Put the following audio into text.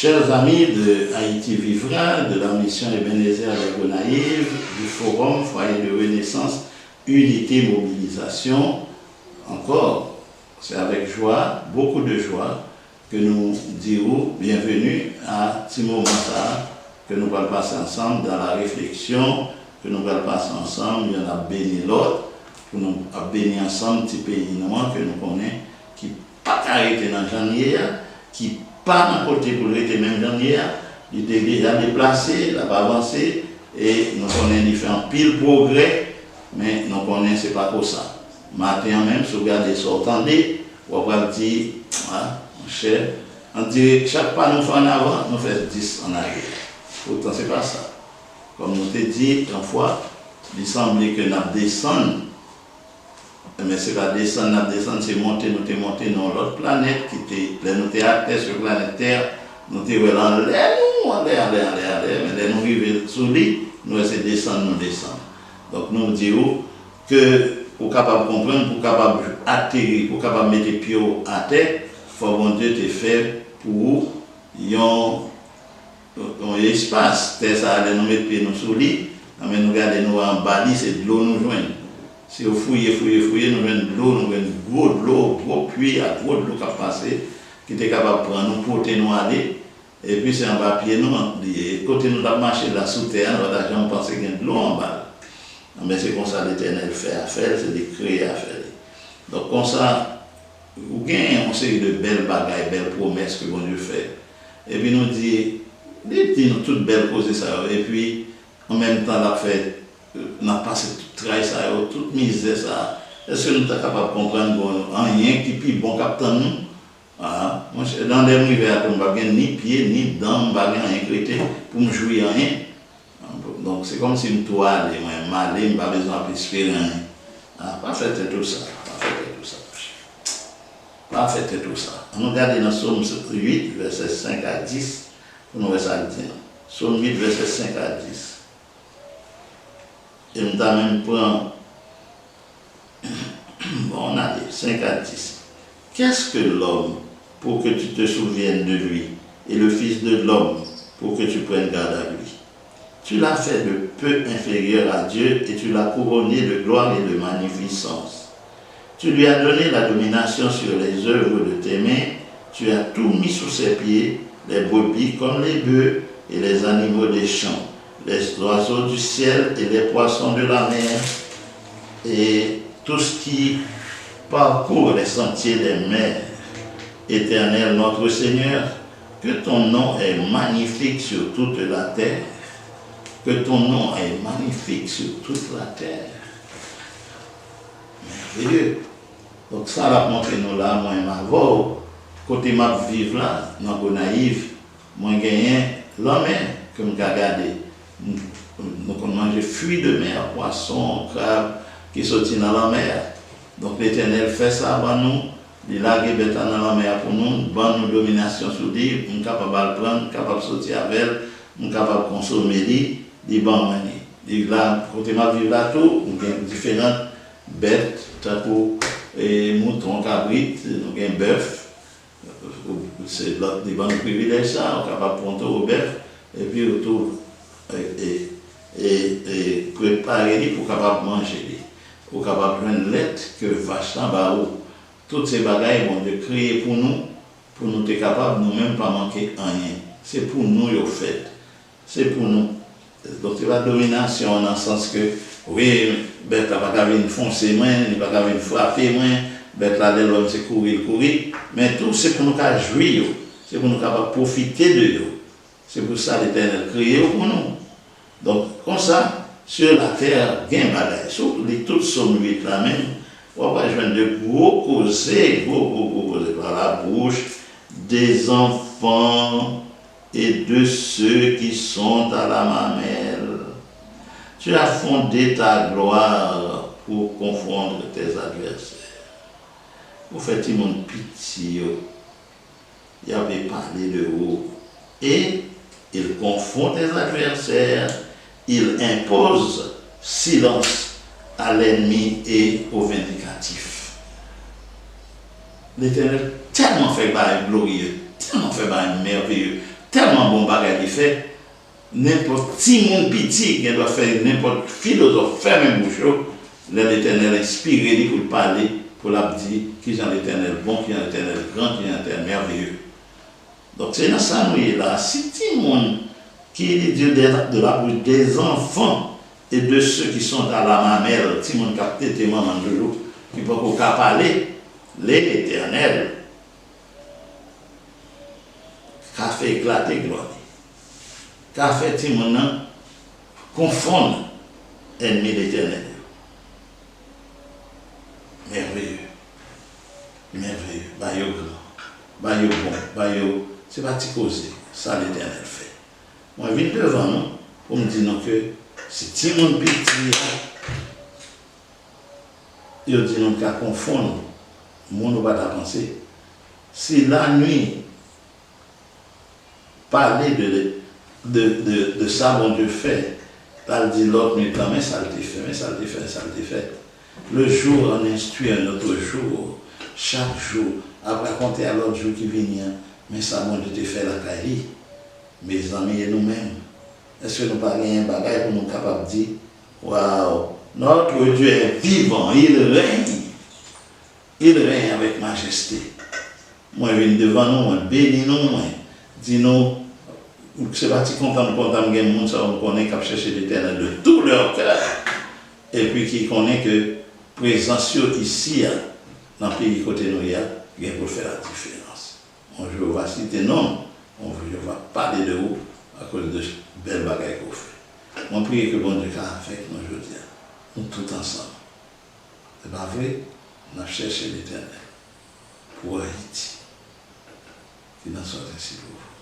Chers amis de Haïti Vivra, de la mission Ebenezer de Gonaïves, du Forum Foyer de Renaissance, Unité Mobilisation, encore, c'est avec joie, beaucoup de joie, que nous dirons bienvenue à Timo Massa, que nous allons passer ensemble dans la réflexion, que nous allons passer ensemble, il y en a béni l'autre, que nous allons bénir ensemble, petit pays noir que nous connaissons, qui n'a pas arrêté dans janvier, qui pas d'un côté pour le même janvier, il était déjà déplacé, il n'a pas avancé, et nous connaissons différents piles progrès, mais nous connaissons c'est pas comme ça. Matin même, si vous regardez ça, attendez, vous allez dire, ah, mon cher, on dit chaque pas nous fait en avant, nous faisons 10 en arrière. Pourtant, ce n'est pas ça. Comme nous t'ai dit une fois, il semblait que nous descendons, mais c'est pas descendre, c'est monter, nous monter dans l'autre planète qui était, nous étions à terre sur la planète Terre, nous étions en l'air, mais nous arrivons sous lui, nous essayons de descendre, nous descendre. Donc nous disons que pour capable de comprendre, pour capable d'atterrir, pour capable de mettre les pieds à terre, il faut que Dieu te fait pour un espace. Terre, ça allait nous mettre les pieds sous lui, mais nous regardons nous en bas, c'est de l'eau nous joignent. Si vous fouillez, nous avons de l'eau, nous avons de l'eau, gros puits, gros de l'eau qui a passé, qui était capable de prendre nous, porter nous aller. Et puis c'est en bas pied nous, côté nous avons marché là sous terre, nous avons pensé qu'il y a de l'eau en bas. Mais c'est comme ça l'Éternel fait à faire, c'est de créer à faire. Donc comme ça, vous gagnez une série de belles bagailles, belles promesses que bon Dieu fait. Et puis nous dit nous toutes belles causes ça. Et puis en même temps, la fait. On a passé tout travail, toute misère. Ça. Est-ce que nous sommes capables de comprendre rien qui est bon capitaine nous? Dans les rivières, on ne va ni pied, ni dents, on ne va rien créer pour me jouer rien. Donc c'est comme si une toile, je n'ai pas besoin d'espérer rien. Pas faire tout ça. Pas faire tout ça. On regarde dans Somme 8, verset 5 à 10, pour nous voir ça dire. Somme 8, verset 5 à 10. Et nous avons même pris, on a dit 5 à 10. Qu'est-ce que l'homme pour que tu te souviennes de lui, et le Fils de l'homme pour que tu prennes garde à lui? Tu l'as fait de peu inférieur à Dieu et tu l'as couronné de gloire et de magnificence. Tu lui as donné la domination sur les œuvres de tes mains, tu as tout mis sous ses pieds, les brebis comme les bœufs et les animaux des champs, les oiseaux du ciel et les poissons de la mer, et tout ce qui parcourt les sentiers des mers. Éternel notre Seigneur, que ton nom est magnifique sur toute la terre, que ton nom est magnifique sur toute la terre. Merveilleux. Donc ça l'a montré nous là, moi et ma voix, côté ma vivre là, dans Gonaïves, moi gagné l'homme que je regardé. Donc on mange fruits de mer, poissons, crabes qui sortent dans la mer. Donc l'Éternel fait ça pour nous, il a des bêtes dans la mer pour nous, bonne domination sur lui, nous sommes capables de prendre, capables de sortir avec elle, nous sommes capables de consommer des bonnes manières. Là, côté ma vie là tout, nous avons différentes bêtes, moutons, cabrites, nous avons bœuf, c'est des bons privilèges ça, on est capable de prendre au bœuf, et puis autour. Et préparer pour capable manger, pour capable prendre l'aide que vache en bas. Toutes ces bagailles vont de créer pour nous être capables nous-mêmes pas manquer rien. C'est pour nous le fait. C'est pour nous. Donc c'est la domination dans le sens que oui, bête n'a pas qu'à venir foncer moins, il n'a pas qu'à venir frapper moins, bête là l'homme c'est courir, mais tout c'est pour nous qu'à jouir, c'est pour nous capables profiter de eux. C'est pour ça l'Éternel créé pour nous. Donc, comme ça, sur la terre, il y a un bagage. Sur les toutes sommes 8 là même, on va joindre de gros causés par la bouche des enfants et de ceux qui sont à la mamelle. Tu as fondé ta gloire pour confondre tes adversaires. Vous faites une pitié. Il avait parlé de vous. Et il confond tes adversaires, il impose silence à l'ennemi et au vindicatif. L'Éternel tellement fait bail glorieux, tellement fait bail merveilleux, tellement bon bagage qui fait. N'importe qui monde petit qui doit faire n'importe philosophe faire même bouche, l'Éternel inspiré pour parler, pour la dire qui est l'Éternel bon, qui est l'Éternel grand, qui est l'Éternel merveilleux. Donc c'est dans ça nous là. Si tout le monde qui est Dieu de la bouche des enfants et de ceux qui sont à la mamelle, tout le monde capte tes mamans de l'eau, qui peut pas parler, l'Éternel, qui a fait éclater gloire. Qui a fait tout le monde confondre ennemi l'Éternel. Merveilleux. Merveilleux. Bayo grand. Bayo bon. Bayo. C'est pas petit causer. Ça l'Éternel fait. Moi, je viens devant nous pour me dire que si tout le monde petit, il dit non qu'à confondre. Mon ne va pas penser. Si la nuit, parler de ça, mon Dieu fait, là, il dit l'autre nuit, mais ça le fait, mais ça le fait, ça le fait. Le jour, on instruit un autre jour. Chaque jour, après compter à l'autre jour qui vient, mais ça, mon Dieu, te fait la caille. Mes amis et nous-mêmes, est-ce que nous parlons un bagage pour nous capables de dire, waouh, notre Dieu est vivant, il règne avec majesté. Moi, je viens devant nous, moi, bénis-nous, moi, dis-nous, c'est pas si content de monde, ça, on connaît qu'à chercher l'Éternel de tout leur cœur, et puis qui connaît que présence ici, dans le pays côté nous, il y a pour faire la différence. Je vais citer non, je vais parler de vous à cause de belles bagages qu'on fait. Je prie que bon Dieu avec nous aujourd'hui, nous tous ensemble. C'est pas vrai, on a cherché l'Éternel pour Haïti, qui n'en soit ainsi pour vous.